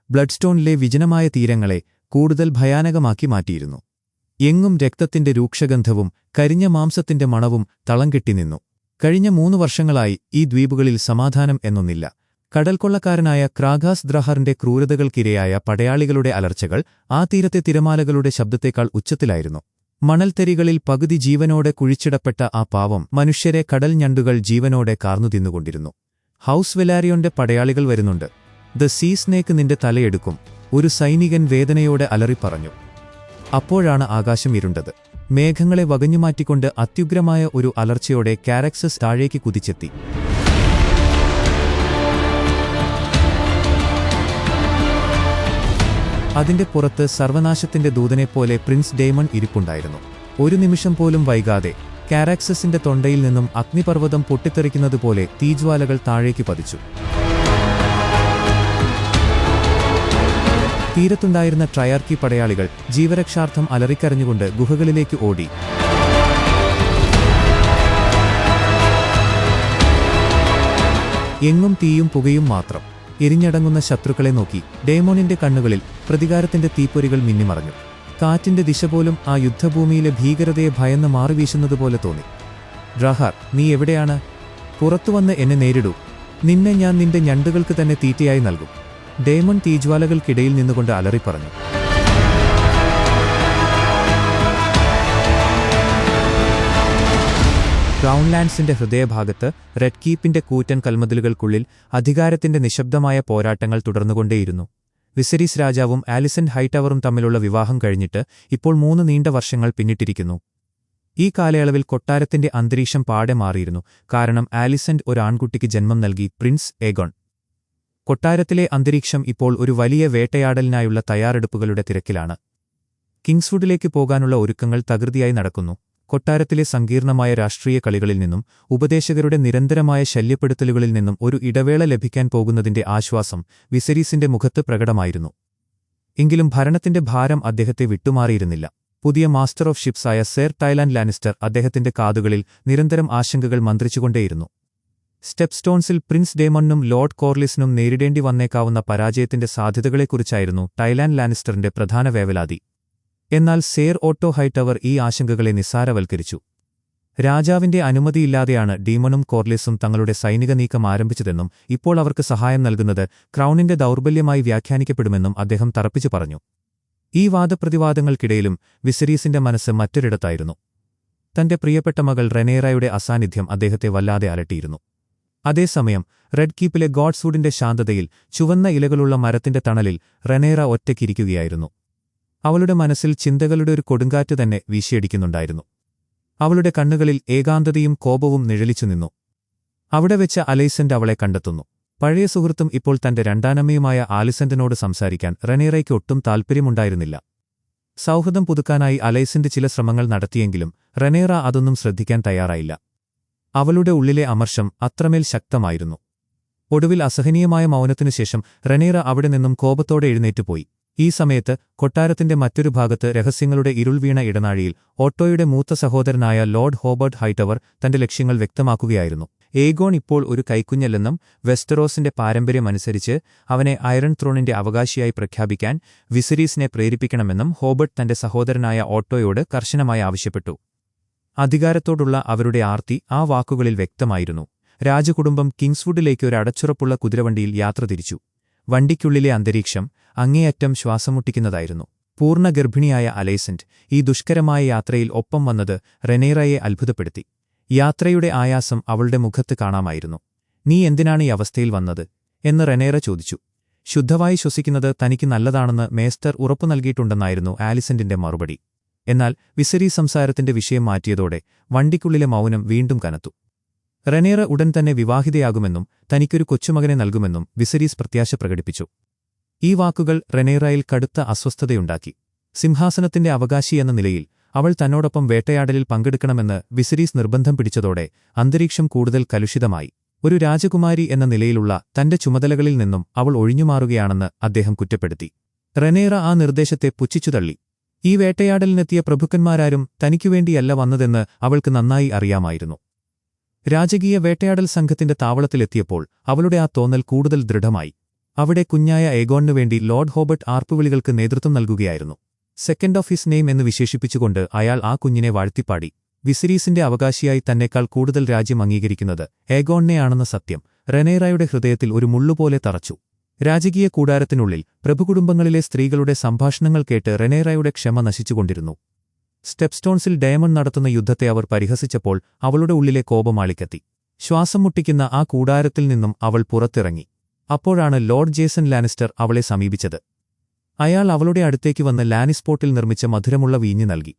ബ്ലഡ്സ്റ്റോണിലെ വിജനമായ തീരങ്ങളെ കൂടുതൽ ഭയാനകമാക്കി മാറ്റിയിരുന്നു. എങ്ങും രക്തത്തിന്റെ രൂക്ഷഗന്ധവും കരിഞ്ഞ മാംസത്തിന്റെ മണവും തളം കെട്ടിനിന്നു. കഴിഞ്ഞ 3 വർഷങ്ങളായി ഈ ദ്വീപുകളിൽ സമാധാനം എന്നൊന്നില്ല. കടൽക്കൊള്ളക്കാരനായ ക്രാഗാസ് ദ്രഹറിന്റെ ക്രൂരതകൾക്കിരയായ പടയാളികളുടെ അലർച്ചകൾ ആ തീരത്തെ തിരമാലകളുടെ ശബ്ദത്തേക്കാൾ ഉച്ചത്തിലായിരുന്നു. മണൽത്തരികളിൽ പകുതി ജീവനോടെ കുഴിച്ചിടപ്പെട്ട ആ പാവം മനുഷ്യരെ കടൽ ഞണ്ടുകൾ ജീവനോടെ കാർന്നു തിന്നുകൊണ്ടിരുന്നു. ഹൗസ് വെലാരിയോന്റെ പടയാളികൾ വരുന്നുണ്ട്. ദ സീ സ്നേക്ക് നിന്റെ തലയെടുക്കും, ഒരു സൈനികൻ വേദനയോടെ അലറിപ്പറഞ്ഞു. അപ്പോഴാണ് ആകാശം ഇരുണ്ടത്. മേഘങ്ങളെ വകഞ്ഞുമാറ്റിക്കൊണ്ട് അത്യുഗ്രമായ ഒരു അലർച്ചയോടെ കാരക്സസ് താഴേക്ക് കുതിച്ചെത്തി. അതിന്റെ പുറത്ത് സർവനാശത്തിന്റെ ദൂതനെപ്പോലെ പ്രിൻസ് ഡേമൺ ഇരിപ്പുണ്ടായിരുന്നു. ഒരു നിമിഷം പോലും വൈകാതെ കാരാക്സസിന്റെ തൊണ്ടയിൽ നിന്നും അഗ്നിപർവ്വതം പൊട്ടിത്തെറിക്കുന്നതുപോലെ തീജ്വാലകൾ താഴേക്ക് പതിച്ചു. തീരത്തുണ്ടായിരുന്ന ട്രയാർക്കി പടയാളികൾ ജീവരക്ഷാർത്ഥം അലറിക്കരഞ്ഞുകൊണ്ട് ഗുഹകളിലേക്ക് ഓടി. എങ്ങും തീയും പുകയും മാത്രം. എരിഞ്ഞടങ്ങുന്ന ശത്രുക്കളെ നോക്കി ഡേമോണിന്റെ കണ്ണുകളിൽ പ്രതികാരത്തിന്റെ തീപ്പൊരികൾ മിന്നിമറഞ്ഞു. കാറ്റിന്റെ ദിശ പോലും ആ യുദ്ധഭൂമിയിലെ ഭീകരതയെ ഭയന്ന് മാറിവീശുന്നതുപോലെ തോന്നി. ഡ്രഹർ, നീ എവിടെയാണ്? പുറത്തുവന്ന് എന്നെ നേരിടൂ. നിന്നെ ഞാൻ നിന്റെ ഞണ്ടുകൾക്ക് തന്നെ തീറ്റയായി നൽകും. ഡേമൺ തീജ്വാലകൾക്കിടയിൽ നിന്നുകൊണ്ട് അലറിപ്പറഞ്ഞു. ക്രൗൺലാൻഡ്സിന്റെ ഹൃദയഭാഗത്ത് റെഡ് കീപ്പിന്റെ കൂറ്റൻ കൽമതിലുകൾക്കുള്ളിൽ അധികാരത്തിന്റെ നിശബ്ദമായ പോരാട്ടങ്ങൾ തുടർന്നുകൊണ്ടേയിരുന്നു. വിസെരീസ് രാജാവും ആലിസന്റ് ഹൈടവറും തമ്മിലുള്ള വിവാഹം കഴിഞ്ഞിട്ട് ഇപ്പോൾ 3 നീണ്ട വർഷങ്ങൾ പിന്നിട്ടിരിക്കുന്നു. ഈ കാലയളവിൽ കൊട്ടാരത്തിന്റെ അന്തരീക്ഷം പാടെ മാറിയിരുന്നു. കാരണം ആലിസന്റ് ഒരു ആൺകുട്ടിക്ക് ജന്മം നൽകി, പ്രിൻസ് ഏഗോൺ. കൊട്ടാരത്തിലെ അന്തരീക്ഷം ഇപ്പോൾ ഒരു വലിയ വേട്ടയാടലിനായുള്ള തയ്യാറെടുപ്പുകളുടെ തിരക്കിലാണ്. കിങ്സ്വുഡിലേക്ക് പോകാനുള്ള ഒരുക്കങ്ങൾ തകൃതിയായി നടക്കുന്നു. കൊട്ടാരത്തിലെ സങ്കീർണമായ രാഷ്ട്രീയ കളികളിൽ നിന്നും ഉപദേശകരുടെ നിരന്തരമായ ശല്യപ്പെടുത്തലുകളിൽ നിന്നും ഒരു ഇടവേള ലഭിക്കാൻ പോകുന്നതിന്റെ ആശ്വാസം വിസെരീസിന്റെ മുഖത്ത് പ്രകടമായിരുന്നു. എങ്കിലും ഭരണത്തിന്റെ ഭാരം അദ്ദേഹത്തെ വിട്ടുമാറിയിരുന്നില്ല. പുതിയ മാസ്റ്റർ ഓഫ് ഷിപ്സായ സർ ടൈലാൻ ലാനിസ്റ്റർ അദ്ദേഹത്തിന്റെ കാതുകളിൽ നിരന്തരം ആശങ്കകൾ മന്ത്രിച്ചുകൊണ്ടേയിരുന്നു. സ്റ്റെപ്സ്റ്റോൺസിൽ പ്രിൻസ് ഡേമണിനും ലോർഡ് കോർലിസിനും നേരിടേണ്ടി വന്നേക്കാവുന്ന പരാജയത്തിന്റെ സാധ്യതകളെക്കുറിച്ചായിരുന്നു ടൈലാൻ ലാനിസ്റ്ററിന്റെ പ്രധാന വേവലാതി. എന്നാൽ സേർ ഓട്ടോ ഹൈടവർ ഈ ആശങ്കകളെ നിസ്സാരവൽക്കരിച്ചു. രാജാവിന്റെ അനുമതിയില്ലാതെയാണ് ഡീമണും കോർലിസും തങ്ങളുടെ സൈനിക നീക്കം ആരംഭിച്ചതെന്നും ഇപ്പോൾ അവർക്ക് സഹായം നൽകുന്നത് ക്രൗണിന്റെ ദൗർബല്യമായി വ്യാഖ്യാനിക്കപ്പെടുമെന്നും അദ്ദേഹം തറപ്പിച്ചു പറഞ്ഞു. ഈ വാദപ്രതിവാദങ്ങൾക്കിടയിലും വിസെരീസിന്റെ മനസ്സ് മറ്റൊരിടത്തായിരുന്നു. തന്റെ പ്രിയപ്പെട്ട മകൾ റെനേറയുടെ അസാന്നിധ്യം അദ്ദേഹത്തെ വല്ലാതെ അലട്ടിയിരുന്നു. അതേസമയം റെഡ് കീപ്പിലെ ഗോഡ്സ്വുഡിന്റെ ശാന്തതയിൽ ചുവന്ന ഇലകളുള്ള മരത്തിന്റെ തണലിൽ റെനേറ ഒറ്റയ്ക്കിരിക്കുകയായിരുന്നു. അവളുടെ മനസ്സിൽ ചിന്തകളുടെ ഒരു കൊടുങ്കാറ്റ് തന്നെ വീശിയടിക്കുന്നുണ്ടായിരുന്നു. അവളുടെ കണ്ണുകളിൽ ഏകാന്തതയും കോപവും നിഴലിച്ചു നിന്നു. അവിടെ വെച്ച് അലൈസന്റ് അവളെ കണ്ടെത്തുന്നു. പഴയ സുഹൃത്തും ഇപ്പോൾ തന്റെ രണ്ടാനമ്മയുമായ ആലിസന്റിനോട് സംസാരിക്കാൻ റെനേറയ്ക്ക് ഒട്ടും താൽപ്പര്യമുണ്ടായിരുന്നില്ല. സൗഹൃദം പുതുക്കാനായി അലൈസന്റ് ചില ശ്രമങ്ങൾ നടത്തിയെങ്കിലും റെനേറ അതൊന്നും ശ്രദ്ധിക്കാൻ തയ്യാറായില്ല. അവളുടെ ഉള്ളിലെ അമർഷം അത്രമേൽ ശക്തമായിരുന്നു. ഒടുവിൽ അസഹനീയമായ മൗനത്തിനുശേഷം റെനേറ അവിടെ നിന്നും കോപത്തോടെ എഴുന്നേറ്റുപോയി. ഈ സമയത്ത് കൊട്ടാരത്തിന്റെ മറ്റൊരു ഭാഗത്ത് രഹസ്യങ്ങളുടെ ഇരുൾ വീണ ഇടനാഴിയിൽ ഓട്ടോയുടെ മൂത്ത സഹോദരനായ ലോർഡ് ഹോബർട്ട് ഹൈടവർ തന്റെ ലക്ഷ്യങ്ങൾ വ്യക്തമാക്കുകയായിരുന്നു. ഏഗോൺ ഇപ്പോൾ ഒരു കൈക്കുഞ്ഞല്ലെന്നും വെസ്റ്ററോസിന്റെ പാരമ്പര്യമനുസരിച്ച് അവനെ അയറൺ ത്രോണിന്റെ അവകാശിയായി പ്രഖ്യാപിക്കാൻ വിസെരീസിനെ പ്രേരിപ്പിക്കണമെന്നും ഹോബർട്ട് തന്റെ സഹോദരനായ ഓട്ടോയോട് കർശനമായി ആവശ്യപ്പെട്ടു. അധികാരത്തോടുള്ള അവരുടെ ആർത്തി ആ വാക്കുകളിൽ വ്യക്തമായിരുന്നു. രാജകുടുംബം കിങ്സ്വുഡിലേക്ക് ഒരു അടച്ചുറപ്പുള്ള കുതിരവണ്ടിയിൽ യാത്ര തിരിച്ചു. വണ്ടിക്കുള്ളിലെ അന്തരീക്ഷം അങ്ങേയറ്റം ശ്വാസമുട്ടിക്കുന്നതായിരുന്നു. പൂർണ്ണ ഗർഭിണിയായ അലൈസന്റ് ഈ ദുഷ്കരമായ യാത്രയിൽ ഒപ്പം വന്നത് റെനേറയെ അത്ഭുതപ്പെടുത്തി. യാത്രയുടെ ആയാസം അവളുടെ മുഖത്ത് കാണാമായിരുന്നു. നീ എന്തിനാണ് ഈ അവസ്ഥയിൽ വന്നത് എന്ന് റെനേറ ചോദിച്ചു. ശുദ്ധവായു ശ്വസിക്കുന്നത് തനിക്ക് നല്ലതാണെന്ന് മേസ്റ്റർ ഉറപ്പു നൽകിയിട്ടുണ്ടെന്നായിരുന്നു ആലിസന്റിന്റെ മറുപടി. എന്നാൽ വിസെരീസ് സംസാരത്തിന്റെ വിഷയം മാറ്റിയതോടെ വണ്ടിക്കുള്ളിലെ മൗനം വീണ്ടും കനത്തു. റെനേറ ഉടൻ തന്നെ വിവാഹിതയാകുമെന്നും തനിക്കൊരു കൊച്ചുമകനെ നൽകുമെന്നും വിസെരീസ് പ്രത്യാശ പ്രകടിപ്പിച്ചു. ഈ വാക്കുകൾ റെനേറയിൽ കടുത്ത അസ്വസ്ഥതയുണ്ടാക്കി. സിംഹാസനത്തിന്റെ അവകാശിയെന്ന നിലയിൽ അവൾ തന്നോടൊപ്പം വേട്ടയാടലിൽ പങ്കെടുക്കണമെന്ന് വിസെരീസ് നിർബന്ധം പിടിച്ചതോടെ അന്തരീക്ഷം കൂടുതൽ കലുഷിതമായി. ഒരു രാജകുമാരി എന്ന നിലയിലുള്ള തന്റെ ചുമതലകളിൽ നിന്നും അവൾ ഒഴിഞ്ഞുമാറുകയാണെന്ന് അദ്ദേഹം കുറ്റപ്പെടുത്തി. റെനേറ ആ നിർദ്ദേശത്തെ പുച്ഛിച്ചുതള്ളി. ഈ വേട്ടയാടലിനെത്തിയ പ്രഭുക്കന്മാരാരും തനിക്കുവേണ്ടിയല്ല വന്നതെന്ന് അവൾക്ക് നന്നായി അറിയാമായിരുന്നു. രാജകീയ വേട്ടയാടൽ സംഘത്തിന്റെ താവളത്തിലെത്തിയപ്പോൾ അവളുടെ ആ തോന്നൽ കൂടുതൽ ദൃഢമായി. അവിടെ കുഞ്ഞായ ഏഗോണിനു വേണ്ടി ലോർഡ് ഹോബർട്ട് ആർപ്പുവിളികൾക്ക് നേതൃത്വം നൽകുകയായിരുന്നു. സെക്കൻഡ് ഓഫ് ഹിസ് നെയിം എന്ന് വിശേഷിപ്പിച്ചുകൊണ്ട് അയാൾ ആ കുഞ്ഞിനെ വാഴ്ത്തിപ്പാടി. വിസിരീസിന്റെ അവകാശിയായി തന്നെക്കാൾ കൂടുതൽ രാജ്യം അംഗീകരിക്കുന്നത് ഏഗോണിനെയാണെന്ന സത്യം റെനേറയുടെ ഹൃദയത്തിൽ ഒരു മുള്ളുപോലെ തറച്ചു. രാജകീയ കൂടാരത്തിനുള്ളിൽ പ്രഭുകുടുംബങ്ങളിലെ സ്ത്രീകളുടെ സംഭാഷണങ്ങൾ കേട്ട് റെനേറയുടെ ക്ഷമ നശിച്ചുകൊണ്ടിരുന്നു. സ്റ്റെപ്സ്റ്റോൺസിൽ ഡയമണ്ട് നടത്തുന്ന യുദ്ധത്തെ അവർ പരിഹസിച്ചപ്പോൾ അവളുടെ ഉള്ളിലെ കോപമാളിക്കത്തി. ശ്വാസം മുട്ടിക്കുന്ന ആ കൂടാരത്തിൽ നിന്നും അവൾ പുറത്തിറങ്ങി. അപ്പോഴാണ് ലോർഡ് ജേസൺ ലാനിസ്റ്റർ അവളെ സമീപിച്ചത്. അയാൾ അവളുടെ അടുത്തേക്ക് വന്ന് ലാനിസ്പോർട്ടിൽ നിർമ്മിച്ച മധുരമുള്ള വീഞ്ഞ് നൽകി.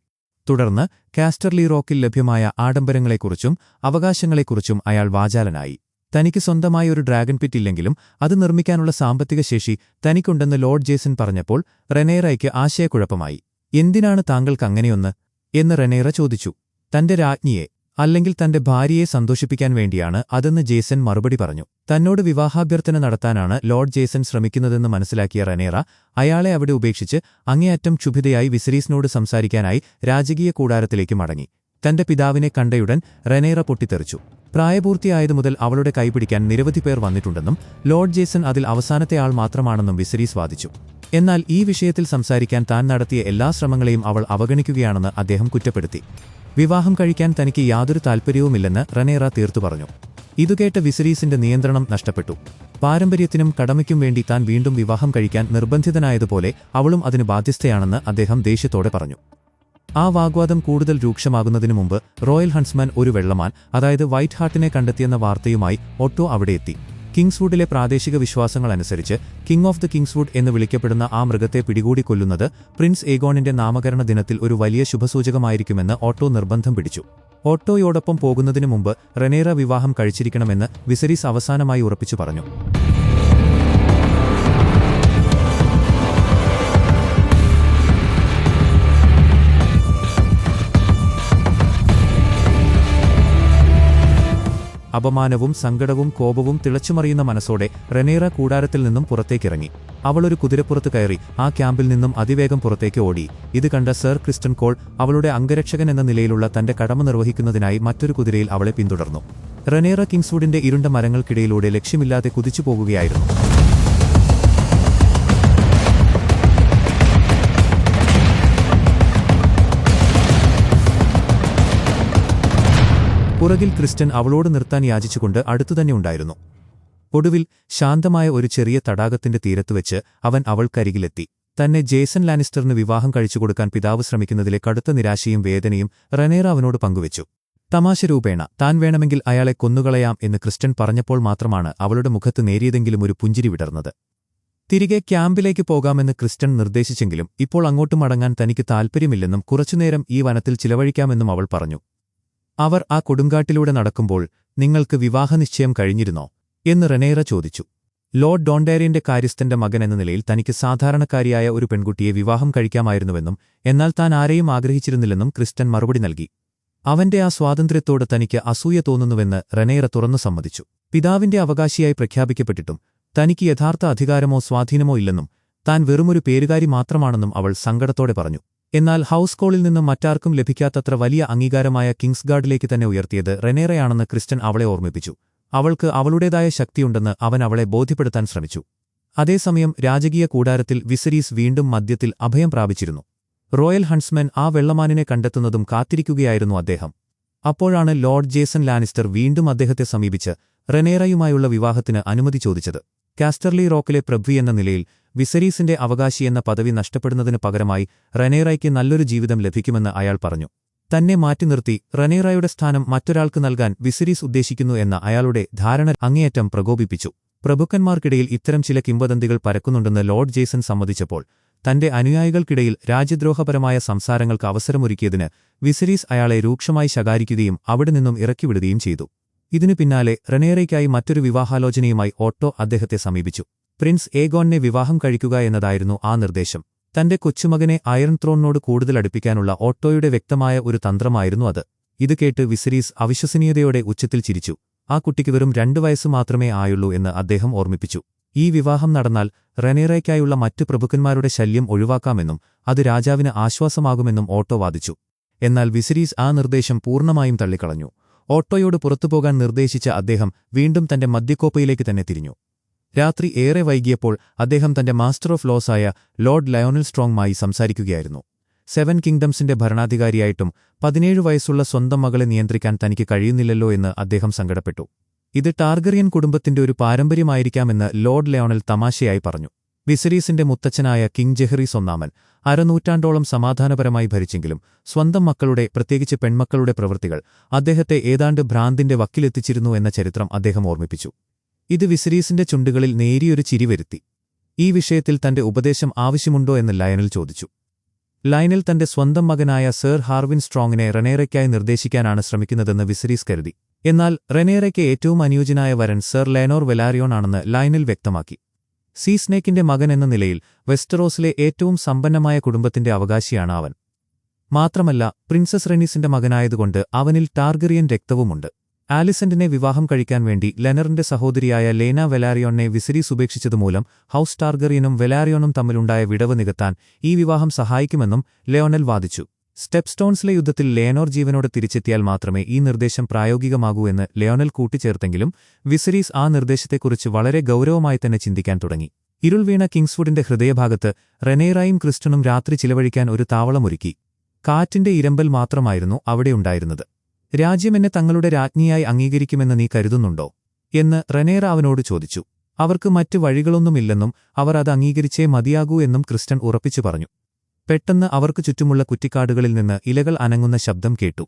തുടർന്ന് കാസ്റ്റർലി റോക്കിൽ ലഭ്യമായ ആഡംബരങ്ങളെക്കുറിച്ചും അവകാശങ്ങളെക്കുറിച്ചും അയാൾ വാചാലനായി. തനിക്ക് സ്വന്തമായി ഒരു ഡ്രാഗൺ പിറ്റ് ഇല്ലെങ്കിലും അത് നിർമ്മിക്കാനുള്ള സാമ്പത്തിക ശേഷി തനിക്കുണ്ടെന്ന് ലോർഡ് ജേസൺ പറഞ്ഞപ്പോൾ റെനേറയ്ക്ക് ആശയക്കുഴപ്പമായി. എന്തിനാണ് താങ്കൾക്ക് അങ്ങനെയൊന്ന് എന്ന് റെനേറ ചോദിച്ചു. തന്റെ രാജ്ഞിയെ, അല്ലെങ്കിൽ തന്റെ ഭാര്യയെ സന്തോഷിപ്പിക്കാൻ വേണ്ടിയാണ് അതെന്ന് ജേസൺ മറുപടി പറഞ്ഞു. തന്നോട് വിവാഹാഭ്യർത്ഥന നടത്താനാണ് ലോർഡ് ജേസൺ ശ്രമിക്കുന്നതെന്ന് മനസ്സിലാക്കിയ റെനേറ അയാളെ അവിടെ ഉപേക്ഷിച്ച് അങ്ങേയറ്റം ക്ഷുഭിതയായി വിസരീസിനോട് സംസാരിക്കാനായി രാജകീയ കൂടാരത്തിലേക്ക് മടങ്ങി. തന്റെ പിതാവിനെ കണ്ടയുടൻ റെനേറ പൊട്ടിത്തെറിച്ചു. പ്രായപൂർത്തിയായതുമുതൽ അവളുടെ കൈപിടിക്കാൻ നിരവധി പേർ വന്നിട്ടുണ്ടെന്നും ലോർഡ് ജേസൺ അതിൽ അവസാനത്തെ ആൾ മാത്രമാണെന്നും വിസരീസ് വാദിച്ചു. എന്നാൽ ഈ വിഷയത്തിൽ സംസാരിക്കാൻ താൻ നടത്തിയ എല്ലാ ശ്രമങ്ങളെയും അവൾ അവഗണിക്കുകയാണെന്ന് അദ്ദേഹം കുറ്റപ്പെടുത്തി. വിവാഹം കഴിക്കാൻ തനിക്ക് യാതൊരു താൽപ്പര്യവുമില്ലെന്ന് റെനേറ തീർത്തു പറഞ്ഞു. ഇതുകേട്ട വിസരീസിന്റെ നിയന്ത്രണം നഷ്ടപ്പെട്ടു. പാരമ്പര്യത്തിനും കടമയ്ക്കും വേണ്ടി താൻ വീണ്ടും വിവാഹം കഴിക്കാൻ നിർബന്ധിതനായതുപോലെ അവളും അതിന് ബാധ്യസ്ഥയാണെന്ന് അദ്ദേഹം ദേഷ്യത്തോടെ പറഞ്ഞു. ആ വാഗ്വാദം കൂടുതൽ രൂക്ഷമാകുന്നതിനു മുമ്പ് റോയൽ ഹൺസ്മാൻ ഒരു വെള്ളമാൻ, അതായത് വൈറ്റ് ഹാർട്ടിനെ കണ്ടെത്തിയെന്ന വാർത്തയുമായി ഓട്ടോ അവിടെയെത്തി. കിങ്സ്വുഡിലെ പ്രാദേശിക വിശ്വാസങ്ങളനുസരിച്ച് കിങ് ഓഫ് ദ കിങ്സ്വുഡ് എന്ന് വിളിക്കപ്പെടുന്ന ആ മൃഗത്തെ പിടികൂടി കൊല്ലുന്നത് പ്രിൻസ് ഏഗോണിന്റെ നാമകരണ ദിനത്തിൽ ഒരു വലിയ ശുഭസൂചകമായിരിക്കുമെന്ന് ഓട്ടോ നിർബന്ധം പിടിച്ചു. ഓട്ടോയോടൊപ്പം പോകുന്നതിനു മുമ്പ് റെനേറ വിവാഹം കഴിച്ചിരിക്കണമെന്ന് വിസരീസ് അവസാനമായി ഉറപ്പിച്ചു പറഞ്ഞു. അപമാനവും സങ്കടവും കോപവും തിളച്ചുമറിയുന്ന മനസ്സോടെ റെനേറ കൂടാരത്തിൽ നിന്നും പുറത്തേക്കിറങ്ങി. അവളൊരു കുതിരപ്പുറത്ത് കയറി ആ ക്യാമ്പിൽ നിന്നും അതിവേഗം പുറത്തേക്ക് ഓടി. ഇത് കണ്ട സർ ക്രിസ്റ്റൻ കോൾ അവളുടെ അംഗരക്ഷകൻ എന്ന നിലയിലുള്ള തന്റെ കടമ നിർവഹിക്കുന്നതിനായി മറ്റൊരു കുതിരയിൽ അവളെ പിന്തുടർന്നു. റെനേറ കിങ്സ്വുഡിന്റെ ഇരുണ്ട മരങ്ങൾക്കിടയിലൂടെ ലക്ഷ്യമില്ലാതെ കുതിച്ചു പോകുകയായിരുന്നു. പുറകിൽ ക്രിസ്റ്റൻ അവളോട് നിർത്താൻ യാചിച്ചുകൊണ്ട് അടുത്തുതന്നെ ഉണ്ടായിരുന്നു. ഒടുവിൽ ശാന്തമായ ഒരു ചെറിയ തടാകത്തിന്റെ തീരത്തുവെച്ച് അവൻ അവൾക്കരികിലെത്തി. തന്നെ ജേസൺ ലാനിസ്റ്ററിന് വിവാഹം കഴിച്ചുകൊടുക്കാൻ പിതാവ് ശ്രമിക്കുന്നതിലെ കടുത്ത നിരാശയും വേദനയും റെനേറ അവനോട് പങ്കുവച്ചു. തമാശ രൂപേണ താൻ വേണമെങ്കിൽ അയാളെ കൊന്നുകളയാം എന്ന് ക്രിസ്റ്റൻ പറഞ്ഞപ്പോൾ മാത്രമാണ് അവളുടെ മുഖത്ത് നേരിയതെങ്കിലും ഒരു പുഞ്ചിരി വിടർന്നത്. തിരികെ ക്യാമ്പിലേക്ക് പോകാമെന്ന് ക്രിസ്റ്റൻ നിർദ്ദേശിച്ചെങ്കിലും ഇപ്പോൾ അങ്ങോട്ട് മടങ്ങാൻ തനിക്ക് താൽപ്പര്യമില്ലെന്നും കുറച്ചുനേരം ഈ വനത്തിൽ ചിലവഴിക്കാമെന്നും അവൾ പറഞ്ഞു. അവർ ആ കൊടുങ്കാട്ടിലൂടെ നടക്കുമ്പോൾ നിങ്ങൾക്ക് വിവാഹനിശ്ചയം കഴിഞ്ഞിരുന്നോ എന്ന് റെനേറ ചോദിച്ചു. ലോർഡ് ഡോണ്ടേറിയന്റെ കാര്യസ്ഥന്റെ മകൻ എന്ന നിലയിൽ തനിക്ക് സാധാരണക്കാരിയായ ഒരു പെൺകുട്ടിയെ വിവാഹം കഴിക്കാമായിരുന്നുവെന്നും എന്നാൽ താൻ ആരെയും ആഗ്രഹിച്ചിരുന്നില്ലെന്നും ക്രിസ്റ്റൻ മറുപടി നൽകി. അവന്റെ ആ സ്വാതന്ത്ര്യത്തോട് തനിക്ക് അസൂയ തോന്നുന്നുവെന്ന് റെനേറ തുറന്നു സമ്മതിച്ചു. പിതാവിന്റെ അവകാശിയായി പ്രഖ്യാപിക്കപ്പെട്ടിട്ടും തനിക്ക് യഥാർത്ഥ അധികാരമോ സ്വാധീനമോ ഇല്ലെന്നും താൻ വെറുമൊരു പേരുകാരി മാത്രമാണെന്നും അവൾ സങ്കടത്തോടെ പറഞ്ഞു. എന്നാൽ ഹൗസ് കോളിൽ നിന്നും മറ്റാർക്കും ലഭിക്കാത്തത്ര വലിയ അംഗീകാരമായ കിങ്സ്ഗാർഡിലേക്ക് തന്നെ ഉയർത്തിയത് റെനേറയാണെന്ന് ക്രിസ്റ്റൻ അവളെ ഓർമ്മിപ്പിച്ചു. അവൾക്ക് അവളുടേതായ ശക്തിയുണ്ടെന്ന് അവൻ അവളെ ബോധ്യപ്പെടുത്താൻ ശ്രമിച്ചു. അതേസമയം രാജകീയ കൂടാരത്തിൽ വിസരീസ് വീണ്ടും മദ്യത്തിൽ അഭയം പ്രാപിച്ചിരുന്നു. റോയൽ ഹൺസ്മാൻ ആ വെള്ളമാനിനെ കണ്ടെത്തുന്നതും കാത്തിരിക്കുകയായിരുന്നു അദ്ദേഹം. അപ്പോഴാണ് ലോർഡ് ജേസൺ ലാനിസ്റ്റർ വീണ്ടും അദ്ദേഹത്തെ സമീപിച്ച് റെനേറയുമായുള്ള വിവാഹത്തിന് അനുമതി ചോദിച്ചത്. കാസ്റ്റർലി റോക്കിലെ പ്രഭ്വി എന്ന നിലയിൽ വിസരീസിന്റെ അവകാശി എന്ന പദവി നഷ്ടപ്പെടുന്നതിന് പകരമായി റെനേറയ്ക്ക് നല്ലൊരു ജീവിതം ലഭിക്കുമെന്ന് അയാൾ പറഞ്ഞു. തന്നെ മാറ്റി നിർത്തി റെനേറയുടെ സ്ഥാനം മറ്റൊരാൾക്ക് നൽകാൻ വിസരീസ് ഉദ്ദേശിക്കുന്നു എന്ന അയാളുടെ ധാരണ അങ്ങേയറ്റം പ്രകോപിപ്പിച്ചു. പ്രഭുക്കന്മാർക്കിടയിൽ ഇത്തരം ചില കിംവദന്തികൾ പരക്കുന്നുണ്ടെന്ന് ലോർഡ് ജേസൺ സമ്മതിച്ചപ്പോൾ തന്റെ അനുയായികൾക്കിടയിൽ രാജ്യദ്രോഹപരമായ സംസാരങ്ങൾക്ക് അവസരമൊരുക്കിയതിന് വിസരീസ് അയാളെ രൂക്ഷമായി ശകാരിക്കുകയും അവിടെ നിന്നും ഇറക്കിവിടുകയും ചെയ്തു. ഇതിനു പിന്നാലെ റെനേറയ്ക്കായി മറ്റൊരു വിവാഹാലോചനയുമായി ഓട്ടോ അദ്ദേഹത്തെ സമീപിച്ചു. പ്രിൻസ് ഏഗോണിനെ വിവാഹം കഴിക്കുക എന്നതായിരുന്നു ആ നിർദ്ദേശം. തന്റെ കൊച്ചുമകനെ അയൺ ത്രോണിനോട് കൂടുതൽ അടുപ്പിക്കാനുള്ള ഓട്ടോയുടെ വ്യക്തമായ ഒരു തന്ത്രമായിരുന്നു അത്. ഇത് കേട്ട് വിസരീസ് അവിശ്വസനീയതയോടെ ഉച്ചത്തിൽ ചിരിച്ചു. ആ കുട്ടിക്ക് വെറും 2 വയസ്സ് മാത്രമേ ആയുള്ളൂ എന്ന് അദ്ദേഹം ഓർമ്മിപ്പിച്ചു. ഈ വിവാഹം നടന്നാൽ റെനേറയ്ക്കായുള്ള മറ്റു പ്രഭുക്കന്മാരുടെ ശല്യം ഒഴിവാക്കാമെന്നും അത് രാജാവിന് ആശ്വാസമാകുമെന്നും ഓട്ടോ വാദിച്ചു. എന്നാൽ വിസരീസ് ആ നിർദ്ദേശം പൂർണ്ണമായും തള്ളിക്കളഞ്ഞു. ഓട്ടോയോട് പുറത്തുപോകാൻ നിർദ്ദേശിച്ച അദ്ദേഹം വീണ്ടും തന്റെ മദ്യക്കോപ്പയിലേക്ക് തന്നെ തിരിഞ്ഞു. രാത്രി ഏറെ വൈകിയപ്പോൾ അദ്ദേഹം തന്റെ മാസ്റ്റർ ഓഫ് ലോസ് ആയ ലോർഡ് ലയോണൽ സ്ട്രോങ്ങുമായി സംസാരിക്കുകയായിരുന്നു. 7 കിങ്ഡംസിന്റെ ഭരണാധികാരിയായിട്ടും 17 വയസ്സുള്ള സ്വന്തം മകളെ നിയന്ത്രിക്കാൻ തനിക്ക് കഴിയുന്നില്ലല്ലോ എന്ന് അദ്ദേഹം സങ്കടപ്പെട്ടു. ഇത് ടാർഗറിയൻ കുടുംബത്തിന്റെ ഒരു പാരമ്പര്യമായിരിക്കാമെന്ന് ലോർഡ് ലയോണൽ തമാശയായി പറഞ്ഞു. വിസരീസിന്റെ മുത്തച്ഛനായ കിങ് ജെഹറീസ് ഒന്നാമൻ അരനൂറ്റാണ്ടോളം സമാധാനപരമായി ഭരിച്ചെങ്കിലും സ്വന്തം മക്കളുടെ, പ്രത്യേകിച്ച് പെൺമക്കളുടെ പ്രവൃത്തികൾ അദ്ദേഹത്തെ ഏതാണ്ട് ഭ്രാന്തിന്റെ വക്കിലെത്തിച്ചിരുന്നു എന്ന ചരിത്രം അദ്ദേഹം ഓർമ്മിപ്പിച്ചു. ഇത് വിസരീസിന്റെ ചുണ്ടുകളിൽ നേരിയൊരു ചിരി വരുത്തി. ഈ വിഷയത്തിൽ തന്റെ ഉപദേശം ആവശ്യമുണ്ടോ എന്ന് ലയണൽ ചോദിച്ചു. ലയണൽ തന്റെ സ്വന്തം മകനായ സർ ഹാർവിൻ സ്ട്രോങ്ങിനെ റെനേറയ്ക്കായി നിർദ്ദേശിക്കാനാണ് ശ്രമിക്കുന്നതെന്ന് വിസരീസ് കരുതി. എന്നാൽ റെനേറയ്ക്ക് ഏറ്റവും അനുയോജ്യനായ വരൻ സർ ലെനോർ വെലാരിയോൺ ആണെന്ന് ലയണൽ വ്യക്തമാക്കി. സീ സ്നേക്കിന്റെ മകൻ എന്ന നിലയിൽ വെസ്റ്ററോസിലെ ഏറ്റവും സമ്പന്നമായ കുടുംബത്തിന്റെ അവകാശിയാണ് അവൻ. മാത്രമല്ല, പ്രിൻസസ് റെനീസിന്റെ മകനായതുകൊണ്ട് അവനിൽ ടാർഗറിയൻ രക്തവുമുണ്ട്. ആലിസന്റിനെ വിവാഹം കഴിക്കാൻ വേണ്ടി ലെനറിന്റെ സഹോദരിയായ ലേന വെലാരിയോണിനെ വിസരീസ് ഉപേക്ഷിച്ചതുമൂലം ഹൌസ് ടാർഗറിയനും വെലാരിയോണും തമ്മിലുണ്ടായ വിടവ് നികത്താൻ ഈ വിവാഹം സഹായിക്കുമെന്നും ലെയോണൽ വാദിച്ചു. സ്റ്റെപ്സ്റ്റോൺസിലെ യുദ്ധത്തിൽ ലെയനോർ ജീവനോടെ തിരിച്ചെത്തിയാൽ മാത്രമേ ഈ നിർദ്ദേശം പ്രായോഗികമാകൂ എന്ന് ലെയോണൽ കൂട്ടിച്ചേർത്തെങ്കിലും വിസരീസ് ആ നിർദ്ദേശത്തെക്കുറിച്ച് വളരെ ഗൗരവമായി തന്നെ ചിന്തിക്കാൻ തുടങ്ങി. ഇരുൾ വീണ കിങ്സ്വുഡിന്റെ ഹൃദയഭാഗത്ത് റെനേറായും ക്രിസ്റ്റനും രാത്രി ചിലവഴിക്കാൻ ഒരു താവളമൊരുക്കി. കാറ്റിന്റെ ഇരമ്പൽ മാത്രമായിരുന്നു അവിടെയുണ്ടായിരുന്നത്. രാജ്യമെന്നെ തങ്ങളുടെ രാജ്ഞിയായി അംഗീകരിക്കുമെന്ന് നീ കരുതുന്നുണ്ടോ എന്ന് റെനേറ അവനോട് ചോദിച്ചു. അവർക്ക് മറ്റ് വഴികളൊന്നുമില്ലെന്നും അവർ അത് അംഗീകരിച്ചേ മതിയാകൂ എന്നും ക്രിസ്റ്റൻ ഉറപ്പിച്ചു പറഞ്ഞു. പെട്ടെന്ന് അവർക്ക് ചുറ്റുമുള്ള കുറ്റിക്കാടുകളിൽ നിന്ന് ഇലകൾ അനങ്ങുന്ന ശബ്ദം കേട്ടു.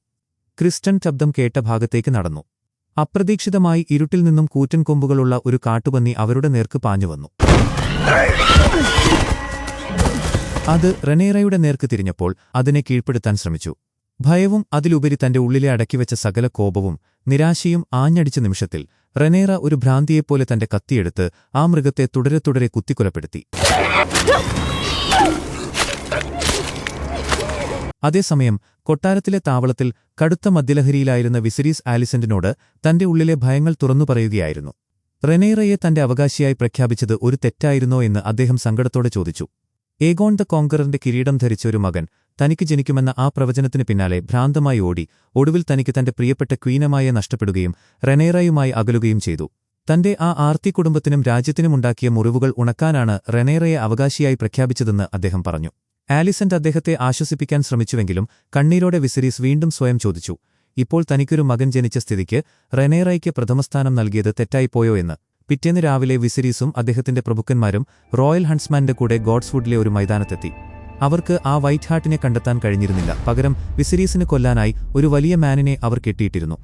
ക്രിസ്റ്റൻ ശബ്ദം കേട്ട ഭാഗത്തേക്ക് നടന്നു. അപ്രതീക്ഷിതമായി ഇരുട്ടിൽ നിന്നും കൂറ്റൻ കൊമ്പുകളുള്ള ഒരു കാട്ടുപന്നി അവരുടെ നേർക്ക് പാഞ്ഞുവന്നു. അത് റെനേറയുടെ നേർക്ക് തിരിഞ്ഞപ്പോൾ അതിനെ കീഴ്പ്പെടുത്താൻ ശ്രമിച്ചു. ഭയവും അതിലുപരി തന്റെ ഉള്ളിലെ അടക്കിവെച്ച സകല കോപവും നിരാശയും ആഞ്ഞടിച്ച നിമിഷത്തിൽ റെനേറ ഒരു ഭ്രാന്തിയെപ്പോലെ തന്റെ കത്തിയെടുത്ത് ആ മൃഗത്തെ തുടരെ തുടരെ കുത്തിക്കൊലപ്പെടുത്തി. അതേസമയം കൊട്ടാരത്തിലെ താവളത്തിൽ കടുത്ത മദ്യലഹരിയിലായിരുന്ന വിസരീസ് ആലിസന്റിനോട് തന്റെ ഉള്ളിലെ ഭയങ്ങൾ തുറന്നു പറയുകയായിരുന്നു. റെനേറയെ തന്റെ അവകാശിയായി പ്രഖ്യാപിച്ചത് ഒരു തെറ്റായിരുന്നോ എന്ന് അദ്ദേഹം സങ്കടത്തോടെ ചോദിച്ചു. ഏഗോൺ ദ കോങ്കററിന്റെ കിരീടം ധരിച്ച ഒരു മകൻ തനിക്ക് ജനിക്കുമെന്ന ആ പ്രവചനത്തിന് പിന്നാലെ ഭ്രാന്തമായി ഓടി ഒടുവിൽ തനിക്ക് തന്റെ പ്രിയപ്പെട്ട ക്വീനമായെ നഷ്ടപ്പെടുകയും റെനേറയുമായി അകലുകയും ചെയ്തു. തന്റെ ആ ആർത്തി കുടുംബത്തിനും രാജ്യത്തിനുമുണ്ടാക്കിയ മുറിവുകൾ ഉണക്കാനാണ് റെനേറയെ അവകാശിയായി പ്രഖ്യാപിച്ചതെന്ന് അദ്ദേഹം പറഞ്ഞു. ആലിസന്റ് അദ്ദേഹത്തെ ആശ്വസിപ്പിക്കാൻ ശ്രമിച്ചുവെങ്കിലും കണ്ണീരോടെ വിസരീസ് വീണ്ടും സ്വയം ചോദിച്ചു, ഇപ്പോൾ തനിക്കൊരു മകൻ ജനിച്ച സ്ഥിതിക്ക് റെനേറയ്ക്ക് പ്രഥമസ്ഥാനം നൽകിയത് തെറ്റായിപ്പോയോ എന്ന്. പിറ്റേന്ന് രാവിലെ വിസരീസും അദ്ദേഹത്തിന്റെ പ്രഭുക്കന്മാരും റോയൽ ഹണ്ട്സ്മാന്റെ കൂടെ ഗോഡ്സ്വുഡിലെ ഒരു മൈതാനത്തെത്തി. അവർക്ക് ആ വൈറ്റ് ഹാർട്ടിനെ കണ്ടെത്താൻ കഴിഞ്ഞിരുന്നില്ല. പകരം വിസരീസിന് കൊല്ലാനായി ഒരു വലിയ മാനിനെ അവർ കെട്ടിയിട്ടിരുന്നു.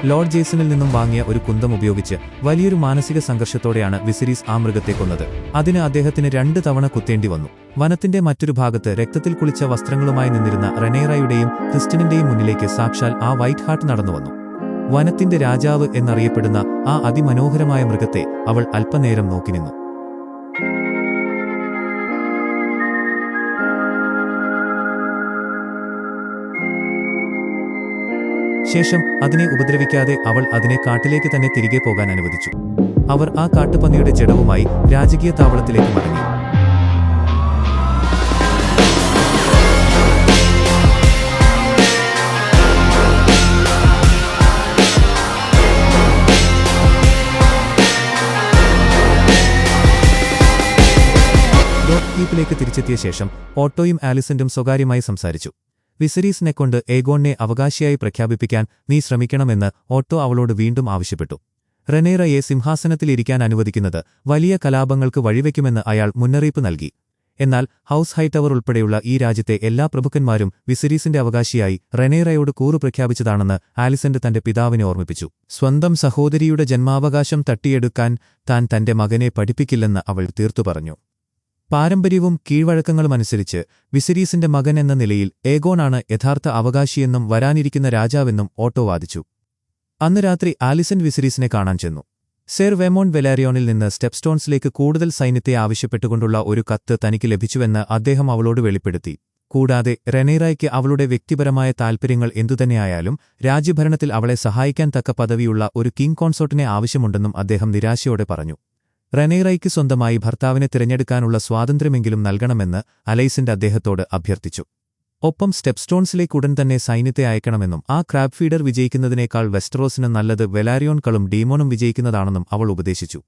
ലോർഡ് ജേസണിൽ നിന്നും വാങ്ങിയ ഒരു കുന്തം ഉപയോഗിച്ച് വലിയൊരു മാനസിക സംഘർഷത്തോടെയാണ് വിസരീസ് ആ മൃഗത്തെ കൊന്നത്. അതിന് അദ്ദേഹത്തിന് 2 തവണ കുത്തേണ്ടി വന്നു. വനത്തിന്റെ മറ്റൊരു ഭാഗത്ത് രക്തത്തിൽ കുളിച്ച വസ്ത്രങ്ങളുമായി നിന്നിരുന്ന റെനേറയുടെയും ക്രിസ്റ്റനിന്റെയും മുന്നിലേക്ക് സാക്ഷാൽ ആ വൈറ്റ് ഹാർട്ട് നടന്നുവന്നു. വനത്തിന്റെ രാജാവ് എന്നറിയപ്പെടുന്ന ആ അതിമനോഹരമായ മൃഗത്തെ അവൾ അല്പനേരം നോക്കി നിന്നു. ശേഷം അതിനെ ഉപദ്രവിക്കാതെ അവൾ അതിനെ കാട്ടിലേക്ക് തന്നെ തിരികെ പോകാൻ അനുവദിച്ചു. അവർ ആ കാട്ടുപന്നിയുടെ ജഡവുമായി രാജകീയ താവളത്തിലേക്ക് മടങ്ങി. ീപ്പിലേക്ക് തിരിച്ചെത്തിയ ശേഷം ഓട്ടോയും ആലിസന്റും സ്വകാര്യമായി സംസാരിച്ചു. വിസരീസിനെക്കൊണ്ട് ഏഗോണിനെ അവകാശിയായി പ്രഖ്യാപിപ്പിക്കാൻ നീ ശ്രമിക്കണമെന്ന് ഓട്ടോ അവളോട് വീണ്ടും ആവശ്യപ്പെട്ടു. റെനേറയെ സിംഹാസനത്തിലിരിക്കാൻ അനുവദിക്കുന്നത് വലിയ കലാപങ്ങൾക്ക് വഴിവെക്കുമെന്ന് അയാൾ മുന്നറിയിപ്പ് നൽകി. എന്നാൽ ഹൌസ് ഹൈടവർ ഉൾപ്പെടെയുള്ള ഈ രാജ്യത്തെ എല്ലാ പ്രഭുക്കന്മാരും വിസരീസിന്റെ അവകാശിയായി റെനേറയോട് കൂറു പ്രഖ്യാപിച്ചതാണെന്ന് ആലിസന്റ് തന്റെ പിതാവിനെ ഓർമ്മിപ്പിച്ചു. സ്വന്തം സഹോദരിയുടെ ജന്മാവകാശം തട്ടിയെടുക്കാൻ താൻ തന്റെ മകനെ പഠിപ്പിക്കില്ലെന്ന് അവൾ തീർത്തു പറഞ്ഞു. പാരമ്പര്യവും കീഴ്വഴക്കങ്ങളുമനുസരിച്ച് വിസരീസിന്റെ മകൻ എന്ന നിലയിൽ ഏഗോണാണ് യഥാർത്ഥ അവകാശിയെന്നും വരാനിരിക്കുന്ന രാജാവെന്നും ഓട്ടോ വാദിച്ചു. അന്ന് രാത്രി ആലിസന്റ് വിസരീസിനെ കാണാൻ ചെന്നു. സർ വെമോൺ വെലാരിയോണിൽ നിന്ന് സ്റ്റെപ്സ്റ്റോൺസിലേക്ക് കൂടുതൽ സൈന്യത്തെ ആവശ്യപ്പെട്ടുകൊണ്ടുള്ള ഒരു കത്ത് തനിക്ക് ലഭിച്ചുവെന്ന് അദ്ദേഹം അവളോട് വെളിപ്പെടുത്തി. കൂടാതെ റെനേറയ്ക്ക് അവളുടെ വ്യക്തിപരമായ താൽപര്യങ്ങൾ എന്തുതന്നെയായാലും രാജ്യഭരണത്തിൽ അവളെ സഹായിക്കാൻ തക്ക പദവിയുള്ള ഒരു കിങ് കോൺസോർട്ടിനെ ആവശ്യമുണ്ടെന്നും അദ്ദേഹം നിരാശയോടെ പറഞ്ഞു. റെനേറയ്ക്ക് സ്വന്തമായി ഭർത്താവിനെ തിരഞ്ഞെടുക്കാനുള്ള സ്വാതന്ത്ര്യമെങ്കിലും നൽകണമെന്ന് അലൈസന്റ് അദ്ദേഹത്തോട് അഭ്യർത്ഥിച്ചു. ഒപ്പം സ്റ്റെപ്സ്റ്റോൺസിലേക്ക് ഉടൻ തന്നെ സൈന്യത്തെ അയക്കണമെന്നും ആ ക്രാബ് ഫീഡർ വിജയിക്കുന്നതിനേക്കാൾ വെസ്റ്ററോസിന് നല്ലത് വെലാരിയോൺകളും ഡീമോണും വിജയിക്കുന്നതാണെന്നും അവൾ ഉപദേശിച്ചു.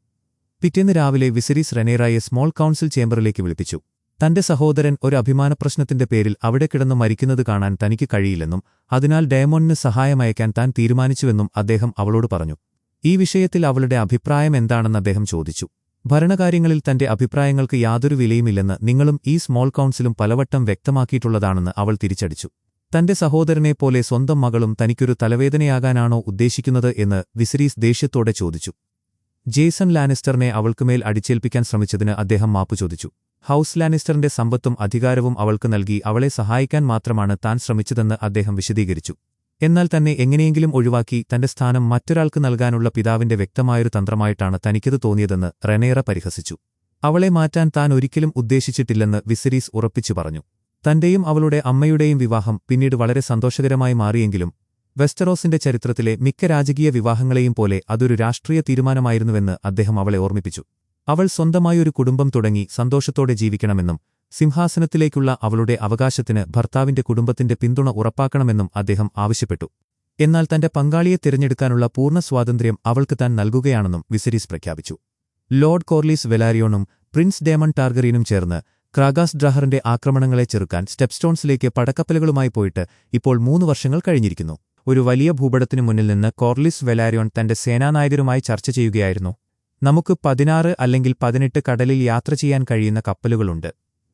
പിറ്റേന്ന് രാവിലെ വിസെരീസ് റെനേറായെ സ്മോൾ കൗൺസിൽ ചേംബറിലേക്ക് വിളിപ്പിച്ചു. തന്റെ സഹോദരൻ ഒരു അഭിമാനപ്രശ്നത്തിന്റെ പേരിൽ അവിടെ കിടന്നു മരിക്കുന്നത് കാണാൻ തനിക്ക് കഴിയില്ലെന്നും അതിനാൽ ഡയമോണിന് സഹായമയക്കാൻ താൻ തീരുമാനിച്ചുവെന്നും അദ്ദേഹം അവളോട് പറഞ്ഞു. ഈ വിഷയത്തിൽ അവളുടെ അഭിപ്രായം എന്താണെന്ന് അദ്ദേഹം ചോദിച്ചു. ഭരണകാര്യങ്ങളിൽ തന്റെ അഭിപ്രായങ്ങൾക്ക് യാതൊരു വിലയുമില്ലെന്ന് നിങ്ങളും ഈ സ്മോൾ കൗൺസിലും പലവട്ടം വ്യക്തമാക്കിയിട്ടുള്ളതാണെന്ന് അവൾ തിരിച്ചടിച്ചു. തന്റെ സഹോദരനെപ്പോലെ സ്വന്തം മകളും തനിക്കൊരു തലവേദനയാകാനാണോ ഉദ്ദേശിക്കുന്നത് എന്ന് വിസെരീസ് ദേഷ്യത്തോടെ ചോദിച്ചു. ജേസൺ ലാനിസ്റ്ററിനെ അവൾക്കുമേൽ അടിച്ചേൽപ്പിക്കാൻ ശ്രമിച്ചതിന് അദ്ദേഹം മാപ്പു ചോദിച്ചു. ഹൌസ് ലാനിസ്റ്ററിന്റെ സമ്പത്തും അധികാരവും അവൾക്ക് നൽകി അവളെ സഹായിക്കാൻ മാത്രമാണ് താൻ ശ്രമിച്ചതെന്ന് അദ്ദേഹം വിശദീകരിച്ചു. എന്നാൽ തന്നെ എങ്ങനെയെങ്കിലും ഒഴിവാക്കി തന്റെ സ്ഥാനം മറ്റൊരാൾക്ക് നൽകാനുള്ള പിതാവിന്റെ വ്യക്തമായൊരു തന്ത്രമായിട്ടാണ് തനിക്കത് തോന്നിയതെന്ന് റെനേറ പരിഹസിച്ചു. അവളെ മാറ്റാൻ താൻ ഒരിക്കലും ഉദ്ദേശിച്ചിട്ടില്ലെന്ന് വിസെരീസ് ഉറപ്പിച്ചു പറഞ്ഞു. തന്റെയും അവളുടെ അമ്മയുടെയും വിവാഹം പിന്നീട് വളരെ സന്തോഷകരമായി മാറിയെങ്കിലും വെസ്റ്ററോസിന്റെ ചരിത്രത്തിലെ മിക്ക രാജകീയ വിവാഹങ്ങളെയും പോലെ അതൊരു രാഷ്ട്രീയ തീരുമാനമായിരുന്നുവെന്ന് അദ്ദേഹം അവളെ ഓർമ്മിപ്പിച്ചു. അവൾ സ്വന്തമായൊരു കുടുംബം തുടങ്ങി സന്തോഷത്തോടെ ജീവിക്കണമെന്നും സിംഹാസനത്തിലേക്കുള്ള അവളുടെ അവകാശത്തിന് ഭർത്താവിന്റെ കുടുംബത്തിന്റെ പിന്തുണ ഉറപ്പാക്കണമെന്നും അദ്ദേഹം ആവശ്യപ്പെട്ടു. എന്നാൽ തന്റെ പങ്കാളിയെ തിരഞ്ഞെടുക്കാനുള്ള പൂർണ്ണ സ്വാതന്ത്ര്യം അവൾക്ക് താൻ നൽകുകയാണെന്നും വിസെരീസ് പ്രഖ്യാപിച്ചു. ലോർഡ് കോർലിസ് വെലാരിയോണും പ്രിൻസ് ഡേമൺ ടാർഗറിയനും ചേർന്ന് ക്രാഗാസ് ഡ്രാഹറിന്റെ ആക്രമണങ്ങളെ ചെറുക്കാൻ സ്റ്റെപ്സ്റ്റോൺസിലേക്ക് പടക്കപ്പലുകളുമായി പോയിട്ട് ഇപ്പോൾ 3 വർഷങ്ങൾ കഴിഞ്ഞിരിക്കുന്നു. ഒരു വലിയ ഭൂപടത്തിനു മുന്നിൽ നിന്ന് കോർലിസ് വെലാരിയോൺ തന്റെ സേനാനായകരുമായി ചർച്ച ചെയ്യുകയായിരുന്നു. നമുക്ക് 16 അല്ലെങ്കിൽ 18 കടലിൽ യാത്ര ചെയ്യാൻ കഴിയുന്ന കപ്പലുകളുണ്ട്.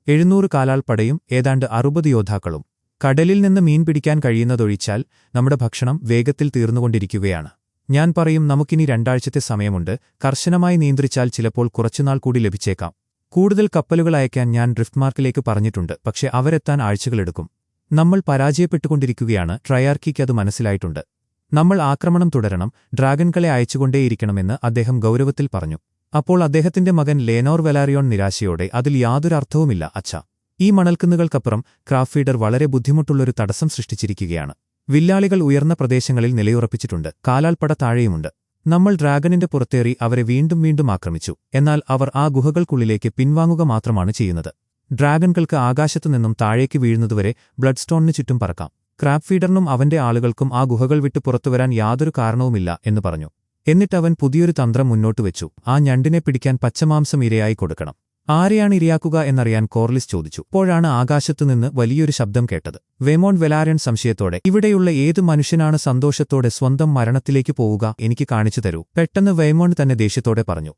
700 കാലാൾപ്പടയും ഏതാണ്ട് 60 യോദ്ധാക്കളും. കടലിൽ നിന്ന് മീൻ പിടിക്കാൻ കഴിയുന്നതൊഴിച്ചാൽ നമ്മുടെ ഭക്ഷണം വേഗത്തിൽ തീർന്നുകൊണ്ടിരിക്കുകയാണ്. ഞാൻ പറയും, നമുക്കിനി 2 ആഴ്ചത്തെ സമയമുണ്ട്. കർശനമായി നിയന്ത്രിച്ചാൽ ചിലപ്പോൾ കുറച്ചുനാൾ കൂടി ലഭിച്ചേക്കാം. കൂടുതൽ കപ്പലുകൾ അയക്കാൻ ഞാൻ ഡ്രിഫ്റ്റ്മാർക്കിലേക്ക് പറഞ്ഞിട്ടുണ്ട്, പക്ഷെ അവരെത്താൻ ആഴ്ചകളെടുക്കും. നമ്മൾ പരാജയപ്പെട്ടുകൊണ്ടിരിക്കുകയാണ്. ട്രയാർക്കിക്ക് അത് മനസ്സിലായിട്ടുണ്ട്. നമ്മൾ ആക്രമണം തുടരണം, ഡ്രാഗൺകളെ അയച്ചുകൊണ്ടേയിരിക്കണമെന്ന് അദ്ദേഹം ഗൗരവത്തിൽ പറഞ്ഞു. അപ്പോൾ അദ്ദേഹത്തിന്റെ മകൻ ലേനോർ വെലാരിയോൺ നിരാശയോടെ, അതിൽ യാതൊരു അർത്ഥവുമില്ല അച്ഛാ. ഈ മണൽക്കുന്നുകൾക്കപ്പുറം ക്രാബ് ഫീഡർ വളരെ ബുദ്ധിമുട്ടുള്ളൊരു തടസ്സം സൃഷ്ടിച്ചിരിക്കുകയാണ്. വില്ലാളികൾ ഉയർന്ന പ്രദേശങ്ങളിൽ നിലയുറപ്പിച്ചിട്ടുണ്ട്, കാലാൾപ്പട താഴെയുമുണ്ട്. നമ്മൾ ഡ്രാഗണിന്റെ പുറത്തേറി അവരെ വീണ്ടും വീണ്ടും ആക്രമിച്ചു. എന്നാൽ അവർ ആ ഗുഹകൾക്കുള്ളിലേക്ക് പിൻവാങ്ങുക മാത്രമാണ് ചെയ്യുന്നത്. ഡ്രാഗൺകൾക്ക് ആകാശത്തുനിന്നും താഴേക്ക് വീഴുന്നതുവരെ ബ്ലഡ്സ്റ്റോണിന് ചുറ്റും പറക്കാം. ക്രാബ് ഫീഡറിനും അവന്റെ ആളുകൾക്കും ആ ഗുഹകൾ വിട്ട് പുറത്തുവരാൻ യാതൊരു കാരണവുമില്ല എന്ന് പറഞ്ഞു. എന്നിട്ടവൻ പുതിയൊരു തന്ത്രം മുന്നോട്ടുവെച്ചു. ആ ഞണ്ടിനെ പിടിക്കാൻ പച്ചമാംസം ഇരയായി കൊടുക്കണം. ആരെയാണ് ഇരയാക്കുക എന്നറിയാൻ കോർലിസ് ചോദിച്ചു. അപ്പോഴാണ് ആകാശത്തുനിന്ന് വലിയൊരു ശബ്ദം കേട്ടത്. വേമോൺ വെലാരിയൺ സംശയത്തോടെ, ഇവിടെയുള്ള ഏത് മനുഷ്യനാണ് സന്തോഷത്തോടെ സ്വന്തം മരണത്തിലേക്ക് പോവുക? എനിക്ക് കാണിച്ചു തരൂ. പെട്ടെന്ന് വേമോൺ തന്നെ ദേഷ്യത്തോടെ പറഞ്ഞു,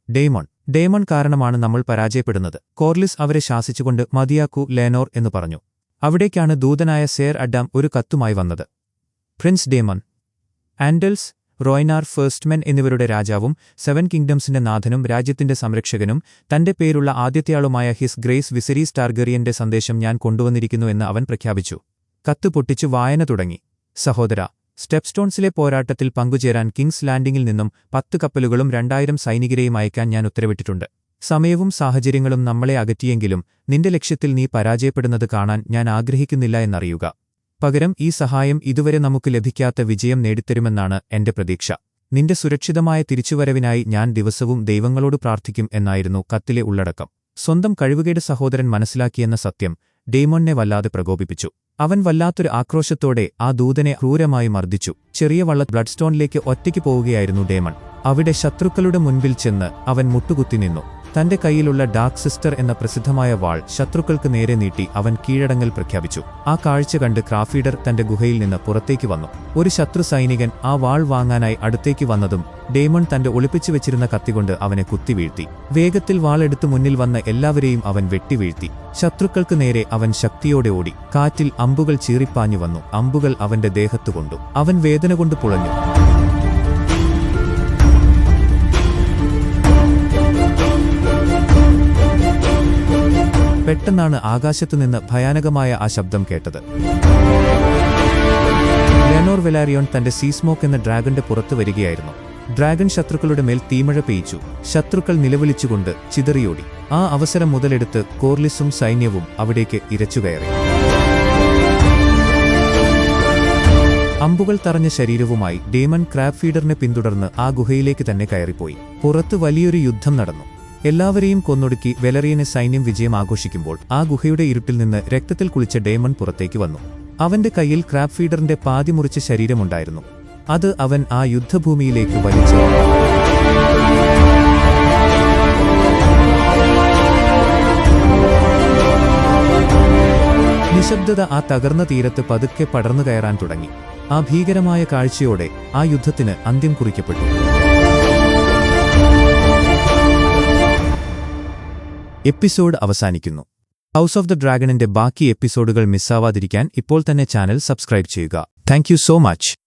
ഡേമൺ കാരണമാണ് നമ്മൾ പരാജയപ്പെടുന്നത്. കോർലിസ് അവരെ ശാസിച്ചുകൊണ്ട്, മതിയാക്കൂ ലേനോർ എന്ന് പറഞ്ഞു. അവിടേക്കാണ് ദൂതനായ സേർ അഡാം ഒരു കത്തുമായി വന്നത്. പ്രിൻസ് ഡേമൺ, ആൻഡൽസ്, റോയ്നാർ ഫേസ്റ്റ്മെൻ എന്നിവരുടെ രാജാവും 7 കിങ്ഡംസിന്റെ നാഥനും രാജ്യത്തിന്റെ സംരക്ഷകനും തന്റെ പേരുള്ള ആദ്യത്തെയാളുമായ ഹിസ് ഗ്രേസ് വിസെരീസ് ടാർഗറിയന്റെ സന്ദേശം ഞാൻ കൊണ്ടുവന്നിരിക്കുന്നു എന്ന് അവൻ പ്രഖ്യാപിച്ചു. കത്ത് പൊട്ടിച്ചു വായന തുടങ്ങി. സഹോദരാ, സ്റ്റെപ്സ്റ്റോൺസിലെ പോരാട്ടത്തിൽ പങ്കുചേരാൻ കിങ്സ് ലാൻഡിംഗിൽ നിന്നും 10 കപ്പലുകളും 2000 സൈനികരെയും അയക്കാൻ ഞാൻ ഉത്തരവിട്ടിട്ടുണ്ട്. സമയവും സാഹചര്യങ്ങളും നമ്മളെ അകറ്റിയെങ്കിലും നിന്റെ ലക്ഷ്യത്തിൽ നീ പരാജയപ്പെടുന്നത് കാണാൻ ഞാൻ ആഗ്രഹിക്കുന്നില്ല എന്നറിയുക. പകരം ഈ സഹായം ഇതുവരെ നമുക്ക് ലഭിക്കാത്ത വിജയം നേടിത്തരുമെന്നാണ് എന്റെ പ്രതീക്ഷ. നിന്റെ സുരക്ഷിതമായ തിരിച്ചുവരവിനായി ഞാൻ ദിവസവും ദൈവങ്ങളോട് പ്രാർത്ഥിക്കും എന്നായിരുന്നു കത്തിലെ ഉള്ളടക്കം. സ്വന്തം കഴിവുകേട് സഹോദരൻ മനസ്സിലാക്കിയെന്ന സത്യം ഡേമോണിനെ വല്ലാതെ പ്രകോപിപ്പിച്ചു. അവൻ വല്ലാത്തൊരു ആക്രോശത്തോടെ ആ ദൂതനെ ക്രൂരമായി മർദ്ദിച്ചു. ചെറിയ വള്ള ബ്ലഡ്സ്റ്റോണിലേക്ക് ഒറ്റയ്ക്ക് പോവുകയായിരുന്നു ഡേമൺ. അവിടെ ശത്രുക്കളുടെ മുൻപിൽ ചെന്ന് അവൻ മുട്ടുകുത്തി നിന്നു. തന്റെ കയ്യിലുള്ള ഡാർക്ക് സിസ്റ്റർ എന്ന പ്രസിദ്ധമായ വാൾ ശത്രുക്കൾക്ക് നേരെ നീട്ടി അവൻ കീഴടങ്ങൽ പ്രഖ്യാപിച്ചു. ആ കാഴ്ച കണ്ട് ക്രാബ് ഫീഡർ തന്റെ ഗുഹയിൽ നിന്ന് പുറത്തേക്ക് വന്നു. ഒരു ശത്രു സൈനികൻ ആ വാൾ വാങ്ങാനായി അടുത്തേക്ക് വന്നതും ഡേമൺ തന്റെ ഒളിപ്പിച്ചു വെച്ചിരുന്ന കത്തികൊണ്ട് അവനെ കുത്തിവീഴ്ത്തി. വേഗത്തിൽ വാളെടുത്ത് മുന്നിൽ വന്ന എല്ലാവരെയും അവൻ വെട്ടിവീഴ്ത്തി. ശത്രുക്കൾക്ക് നേരെ അവൻ ശക്തിയോടെ ഓടി. കാറ്റിൽ അമ്പുകൾ ചീറിപ്പാഞ്ഞു വന്നു. അമ്പുകൾ അവന്റെ ദേഹത്തു കൊണ്ടു. അവൻ വേദന കൊണ്ട് പുളഞ്ഞു. പെട്ടെന്നാണ് ആകാശത്തുനിന്ന് ഭയാനകമായ ആ ശബ്ദം കേട്ടത്. ലേനോർ വെലാരിയോൺ തന്റെ സീസ്മോക്ക് എന്ന ഡ്രാഗന്റെ പുറത്തു വരികയായിരുന്നു. ഡ്രാഗൺ ശത്രുക്കളുടെ മേൽ തീമഴ പെയ്ച്ചു. ശത്രുക്കൾ നിലവിളിച്ചുകൊണ്ട് ചിതറിയോടി. ആ അവസരം മുതലെടുത്ത് കോർലിസും സൈന്യവും അവിടേക്ക് ഇരച്ചുകയറി. അമ്പുകൾ തറഞ്ഞ ശരീരവുമായി ഡേമൺ ക്രാബ് ഫീഡറിനെ പിന്തുടർന്ന് ആ ഗുഹയിലേക്ക് തന്നെ കയറിപ്പോയി. പുറത്ത് വലിയൊരു യുദ്ധം നടന്നു. എല്ലാവരെയും കൊന്നൊടുക്കി വെലറിയനെ സൈന്യം വിജയം ആഘോഷിക്കുമ്പോൾ ആ ഗുഹയുടെ ഇരുട്ടിൽ നിന്ന് രക്തത്തിൽ കുളിച്ച ഡേമൺ പുറത്തേക്ക് വന്നു. അവന്റെ കയ്യിൽ ക്രാബ് ഫീഡറിന്റെ പാതി മുറിച്ച ശരീരമുണ്ടായിരുന്നു. അത് അവൻ ആ യുദ്ധഭൂമിയിലേക്ക് വലിച്ചു. നിശബ്ദത ആ തകർന്ന തീരത്ത് പതുക്കെ പടർന്നു കയറാൻ തുടങ്ങി. ആ ഭീകരമായ കാഴ്ചയോടെ ആ യുദ്ധത്തിന് അന്ത്യം കുറിക്കപ്പെട്ടു. എപ്പിസോഡ് അവസാനിക്കുന്നു. ഹൗസ് ഓഫ് ദ ഡ്രാഗണിന്റെ ബാക്കി എപ്പിസോഡുകൾ മിസ്സാവാതിരിക്കാൻ ഇപ്പോൾ തന്നെ ചാനൽ സബ്സ്ക്രൈബ് ചെയ്യുക. Thank you so much.